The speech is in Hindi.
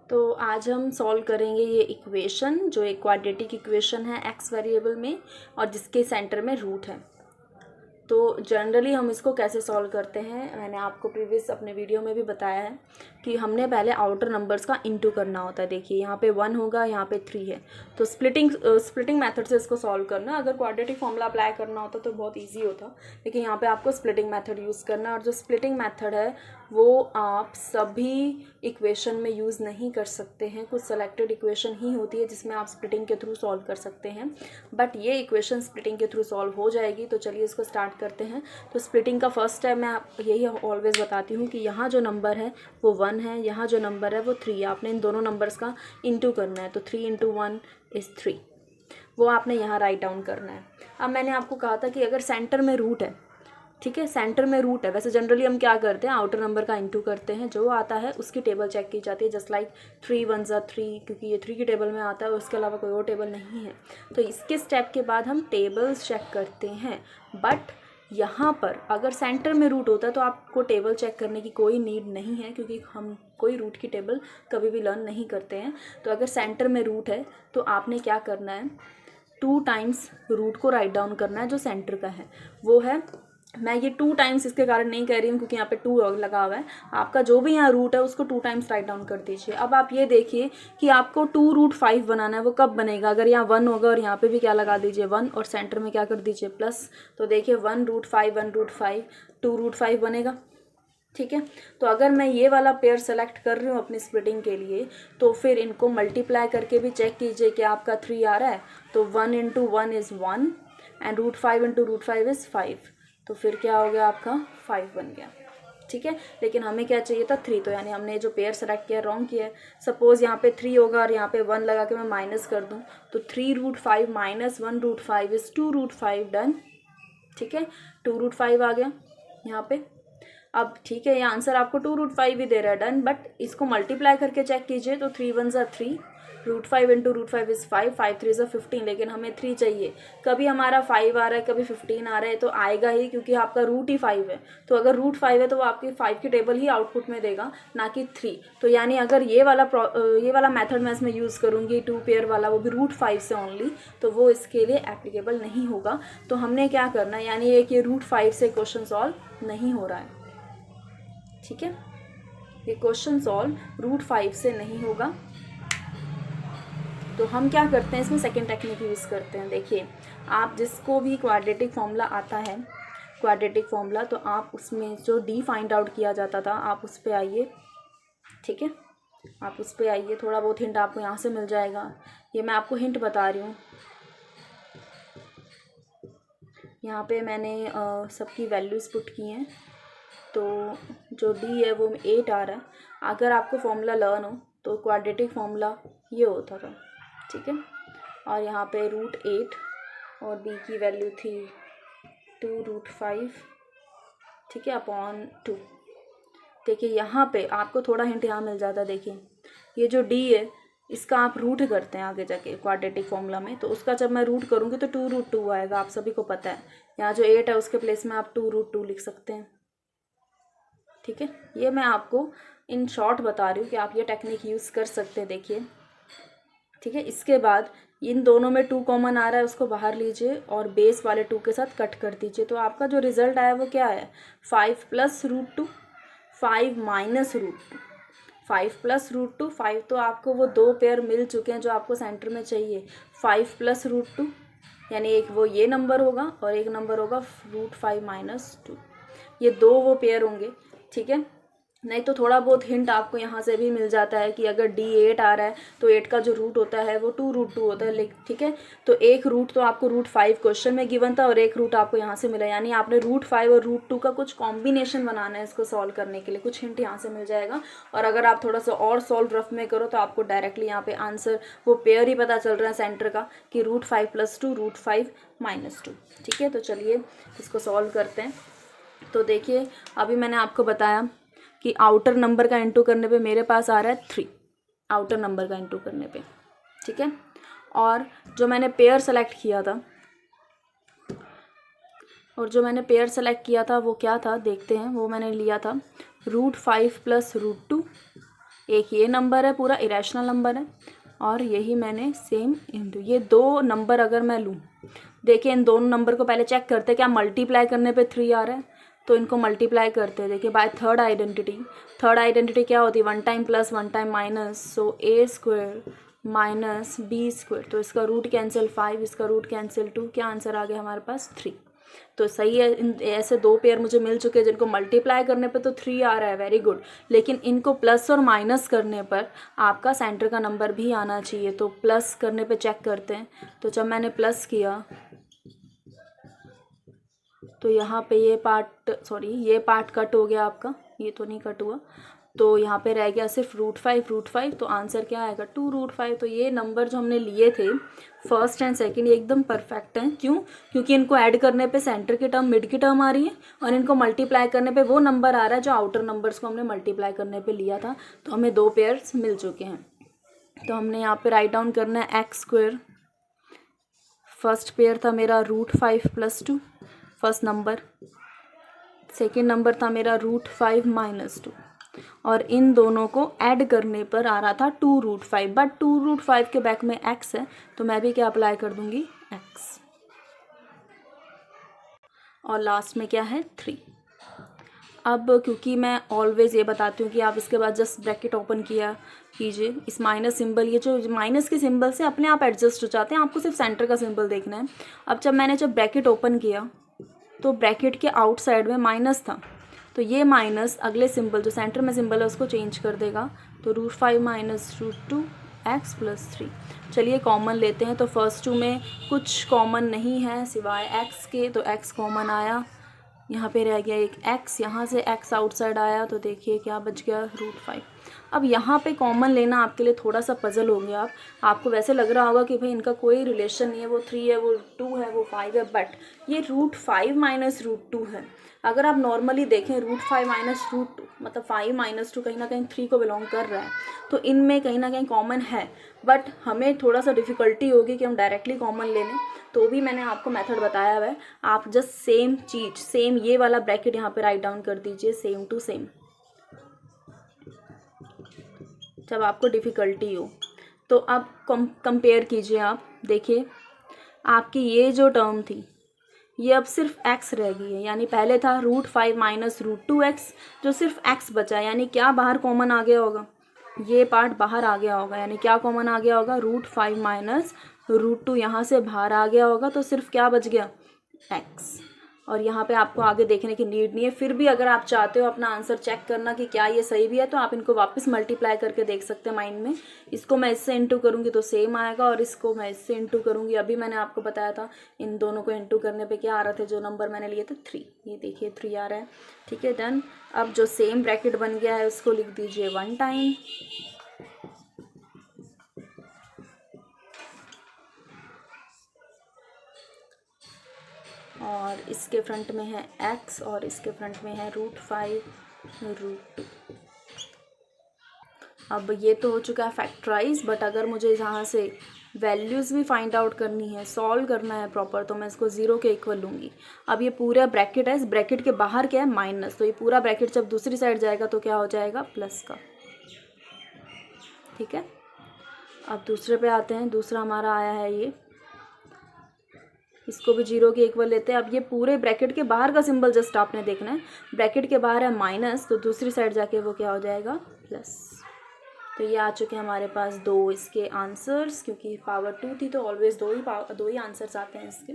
तो आज हम सॉल्व करेंगे ये इक्वेशन जो एक क्वाड्रेटिक इक्वेशन है एक्स वेरिएबल में और जिसके सेंटर में रूट है। तो जनरली हम इसको कैसे सॉल्व करते हैं, मैंने आपको प्रीवियस अपने वीडियो में भी बताया है कि हमने पहले आउटर नंबर्स का इनटू करना होता है। देखिए यहाँ पे 1 होगा, यहाँ पे 3 है, तो स्प्लिटिंग मेथड से इसको सॉल्व करना। अगर क्वाड्रेटिक फॉर्मूला अप्लाई करना होता तो बहुत ईजी होता, लेकिन यहाँ पे आपको स्प्लिटिंग मेथड यूज़ करना है। और जो स्प्लिटिंग मेथड है वो आप सभी इक्वेशन में यूज़ नहीं कर सकते हैं, कुछ सेलेक्टेड इक्वेशन ही होती है जिसमें आप स्प्लिटिंग के थ्रू सॉल्व कर सकते हैं, बट ये इक्वेशन स्प्लिटिंग के थ्रू सॉल्व हो जाएगी। तो चलिए इसको स्टार्ट करते हैं। तो स्प्लिटिंग का फर्स्ट स्टेप मैं यही ऑलवेज बताती हूँ कि यहाँ जो नंबर है वो 1 है, यहाँ जो नंबर है वो 3 है। आपने इन दोनों नंबर्स का इंटू करना है, तो 3 इंटू 1 इज़ 3, वो आपने यहाँ राइट डाउन करना है। अब मैंने आपको कहा था कि अगर सेंटर में रूट है, ठीक है, सेंटर में रूट है, वैसे जनरली हम क्या करते हैं, आउटर नंबर का इंटू करते हैं, जो आता है उसकी टेबल चेक की जाती है, जस्ट लाइक 3 1 ज़ा 3, क्योंकि ये 3 की टेबल में आता है, उसके अलावा कोई और टेबल नहीं है। तो इसके स्टेप के बाद हम टेबल्स चेक करते हैं। बट यहाँ पर अगर सेंटर में रूट होता है तो आपको टेबल चेक करने की कोई नीड नहीं है, क्योंकि हम कोई रूट की टेबल कभी भी लर्न नहीं करते हैं। तो अगर सेंटर में रूट है तो आपने क्या करना है, 2 टाइम्स रूट को राइट डाउन करना है जो सेंटर का है वो है। मैं ये 2 टाइम्स इसके कारण नहीं कह रही हूँ क्योंकि यहाँ पे 2 लगा हुआ है, आपका जो भी यहाँ रूट है उसको 2 टाइम्स राइट डाउन कर दीजिए। अब आप ये देखिए कि आपको 2√5 बनाना है, वो कब बनेगा, अगर यहाँ 1 होगा और यहाँ पे भी क्या लगा दीजिए 1 और सेंटर में क्या कर दीजिए प्लस। तो देखिए 1√5 2√5 बनेगा, ठीक है। तो अगर मैं ये वाला पेयर सेलेक्ट कर रही हूँ अपनी स्प्लिटिंग के लिए, तो फिर इनको मल्टीप्लाई करके भी चेक कीजिए कि आपका 3 आ रहा है। तो 1 into 1 is 1 and √5 into √5 is 5, तो फिर क्या हो गया, आपका 5 बन गया, ठीक है। लेकिन हमें क्या चाहिए था 3, तो यानी हमने जो पेयर सेलेक्ट किया रॉन्ग किया है। सपोज यहाँ पे 3 होगा और यहाँ पे 1 लगा के मैं माइनस कर दूँ, तो 3√5 माइनस 1√5 इज़ 2√5, डन, ठीक है। 2√5 आ गया यहाँ पे। अब ठीक है, ये आंसर आपको 2√5 ही दे रहा है, डन। बट इसको मल्टीप्लाई करके चेक कीजिए, तो 3 1 ज़ा 3, √5 इंटू √5 इज़ 5, 5 3 ज़ा 15, लेकिन हमें 3 चाहिए। कभी हमारा 5 आ रहा है, कभी 15 आ रहा है, तो आएगा ही, क्योंकि आपका रूट ही 5 है। तो अगर रूट 5 है तो वो आपकी 5 की टेबल ही आउटपुट में देगा, ना कि 3। तो यानी अगर ये वाला मेथड मैं इसमें यूज़ करूँगी 2 पेयर वाला, वो भी √5 से ओनली, तो वो इसके लिए एप्लीकेबल नहीं होगा। तो हमने क्या करना है, यानी एक ये √5 से क्वेश्चन सॉल्व नहीं हो रहा है, ठीक है। ये क्वेश्चन सॉल्व √5 से नहीं होगा। तो हम क्या करते हैं, इसमें सेकेंड टेक्निक यूज़ करते हैं। देखिए, आप जिसको भी क्वाड्रेटिक फॉर्मूला आता है, क्वाड्रेटिक फॉर्मूला, तो आप उसमें जो डी फाइंड आउट किया जाता था, आप उस पर आइए, ठीक है। आप उस पर आइए, थोड़ा बहुत हिंट आपको यहाँ से मिल जाएगा। ये मैं आपको हिंट बता रही हूँ। यहाँ पे मैंने सबकी वैल्यूज़ पुट की हैं, तो जो डी है वो 8 आ रहा है। अगर आपको फॉर्मूला लर्न हो तो क्वाड्रेटिक फॉर्मूला ये होता था, ठीक है। और यहाँ पे √8 और बी की वैल्यू थी 2√5, ठीक है, अपॉन 2। देखिए यहाँ पे आपको थोड़ा हिंट यहाँ मिल जाता है। देखिए ये जो डी है इसका आप रूट करते हैं आगे जाके क्वाड्रेटिक फॉर्मूला में, तो उसका जब मैं रूट करूँगी तो 2√2 आएगा, आप सभी को पता है। यहाँ जो 8 है उसके प्लेस में आप 2√2 लिख सकते हैं, ठीक है। ये मैं आपको इन शॉर्ट बता रही हूँ कि आप ये टेक्निक यूज़ कर सकते हैं, देखिए, ठीक है। इसके बाद इन दोनों में 2 कॉमन आ रहा है, उसको बाहर लीजिए और बेस वाले 2 के साथ कट कर दीजिए। तो आपका जो रिजल्ट आया वो क्या है, 5 + √2, 5 माइनस √2, 5 + √2, 5, तो आपको वो 2 पेयर मिल चुके हैं जो आपको सेंटर में चाहिए। 5 + √2 यानी एक वो ये नंबर होगा और एक नंबर होगा √5 - 2, ये 2 वो पेयर होंगे, ठीक है। नहीं तो थोड़ा बहुत हिंट आपको यहाँ से भी मिल जाता है कि अगर डी 8 आ रहा है तो 8 का जो रूट होता है वो 2√2 होता है, ठीक है। तो एक रूट तो आपको √5 क्वेश्चन में गिवन था और एक रूट आपको यहाँ से मिला, यानी आपने √5 और √2 का कुछ कॉम्बिनेशन बनाना है इसको सॉल्व करने के लिए। कुछ हिंट यहाँ से मिल जाएगा, और अगर आप थोड़ा सा और सॉल्व रफ में करो तो आपको डायरेक्टली यहाँ पे आंसर वो पेयर ही पता चल रहा है सेंटर का कि √5 + 2 √5 - 2, ठीक है। तो चलिए इसको सॉल्व करते हैं। तो देखिए अभी मैंने आपको बताया कि आउटर नंबर का इंटू करने पे मेरे पास आ रहा है 3, आउटर नंबर का इंटू करने पे, ठीक है। और जो मैंने पेयर सेलेक्ट किया था वो क्या था, देखते हैं। वो मैंने लिया था √5 + √2 एक ये नंबर है पूरा इरेशनल नंबर है, और यही मैंने सेम इंटू ये दो नंबर अगर मैं लूँ, देखिए इन दोनों नंबर को पहले चेक करते क्या मल्टीप्लाई करने पे 3 आ रहा है, तो इनको मल्टीप्लाई करते हैं। देखिए बाय थर्ड आइडेंटिटी क्या होती है, 1 टाइम प्लस 1 टाइम माइनस, सो ए स्क्वायर माइनस बी स्क्वायर, तो इसका रूट कैंसिल 5, इसका रूट कैंसिल 2, क्या आंसर आ गया हमारे पास 3। तो सही है, इन ऐसे दो पेयर मुझे मिल चुके हैं जिनको मल्टीप्लाई करने पे तो 3 आ रहा है, वेरी गुड, लेकिन इनको प्लस और माइनस करने पर आपका सेंटर का नंबर भी आना चाहिए। तो प्लस करने पे चेक करते हैं, तो जब मैंने प्लस किया तो यहाँ पे ये पार्ट कट हो गया आपका, ये तो नहीं कट हुआ, तो यहाँ पे रह गया सिर्फ √5, तो आंसर क्या आएगा 2√5। तो ये नंबर जो हमने लिए थे फर्स्ट एंड सेकंड, ये एकदम परफेक्ट हैं। क्यों? क्योंकि इनको ऐड करने पे सेंटर की टर्म, मिड की टर्म आ रही है, और इनको मल्टीप्लाई करने पे वो नंबर आ रहा है जो आउटर नंबर्स को हमने मल्टीप्लाई करने पे लिया था। तो हमें दो पेयर्स मिल चुके हैं। तो हमने यहाँ पे राइट डाउन करना है x², फर्स्ट पेयर था मेरा √5 + 2 फर्स्ट नंबर, सेकेंड नंबर था मेरा √5 - 2, और इन दोनों को ऐड करने पर आ रहा था 2√5, बट 2√5 के बैक में x है, तो मैं भी क्या अप्लाई कर दूंगी x, और लास्ट में क्या है 3। अब क्योंकि मैं ऑलवेज ये बताती हूँ कि आप इसके बाद जस्ट ब्रैकेट ओपन किया कीजिए, इस माइनस सिंबल, ये जो माइनस के सिंबल से अपने आप एडजस्ट हो जाते हैं, आपको सिर्फ सेंटर का सिंबल देखना है। अब जब ब्रैकेट ओपन किया तो ब्रैकेट के आउटसाइड में माइनस था, तो ये माइनस अगले सिंबल जो सेंटर में सिंबल है उसको चेंज कर देगा, तो √5 - √2 x + 3। चलिए कॉमन लेते हैं, तो फर्स्ट 2 में कुछ कॉमन नहीं है सिवाय x के, तो x कॉमन आया, यहाँ पे रह गया एक x, यहाँ से x आउटसाइड आया, तो देखिए क्या बच गया √5। अब यहाँ पे कॉमन लेना आपके लिए थोड़ा सा पजल हो गया, आपको वैसे लग रहा होगा कि भाई इनका कोई रिलेशन नहीं है, वो 3 है, वो 2 है, वो 5 है, बट ये √5 - √2 है। अगर आप नॉर्मली देखें √5 - √2 मतलब 5 - 2 कहीं ना कहीं 3 को बिलोंग कर रहा है, तो इनमें कहीं ना कहीं कॉमन है, बट हमें थोड़ा सा डिफ़िकल्टी होगी कि हम डायरेक्टली कॉमन ले लें। तो भी मैंने आपको मेथड बताया हुआ है, आप जस्ट सेम चीज, सेम ये वाला ब्रैकेट यहाँ पे राइट डाउन कर दीजिए, सेम टू सेम, जब आपको डिफ़िकल्टी हो। तो अब कंपेयर कीजिए, आप देखिए आपकी ये जो टर्म थी ये अब सिर्फ x रह गई है, यानी पहले था √5 - √2x, जो सिर्फ x बचा, यानी क्या बाहर कॉमन आ गया होगा, ये पार्ट बाहर आ गया होगा, यानी क्या कॉमन आ गया होगा √5 - √2 यहाँ से बाहर आ गया होगा, तो सिर्फ क्या बच गया x। और यहाँ पे आपको आगे देखने की नीड नहीं है, फिर भी अगर आप चाहते हो अपना आंसर चेक करना कि क्या ये सही भी है, तो आप इनको वापस मल्टीप्लाई करके देख सकते हैं माइंड में। इसको मैं इससे इंटू करूँगी तो सेम आएगा, और इसको मैं इससे इंटू करूँगी, अभी मैंने आपको बताया था इन दोनों को इंटू करने पे क्या आ रहे थे, जो नंबर मैंने लिए थे 3, ये देखिए 3 आ रहा है। ठीक है, डन। अब जो सेम ब्रैकेट बन गया है उसको लिख दीजिए 1 टाइम, और इसके फ्रंट में है x, और इसके फ्रंट में है √5 √2। अब ये तो हो चुका है फैक्टराइज, बट अगर मुझे यहाँ से वैल्यूज़ भी फाइंड आउट करनी है, सॉल्व करना है प्रॉपर, तो मैं इसको 0 के इक्वल लूँगी। अब ये पूरा ब्रैकेट है, इस ब्रैकेट के बाहर क्या है माइनस, तो ये पूरा ब्रैकेट जब दूसरी साइड जाएगा तो क्या हो जाएगा प्लस का। ठीक है, अब दूसरे पे आते हैं। दूसरा हमारा आया है ये, इसको भी 0 के इक्वल लेते हैं। अब ये पूरे ब्रैकेट के बाहर का सिंबल जस्ट आपने देखना है, ब्रैकेट के बाहर है माइनस, तो दूसरी साइड जाके वो क्या हो जाएगा प्लस। तो ये आ चुके हैं हमारे पास 2 इसके आंसर्स, क्योंकि पावर 2 थी तो ऑलवेज दो ही आंसर्स आते हैं इसके।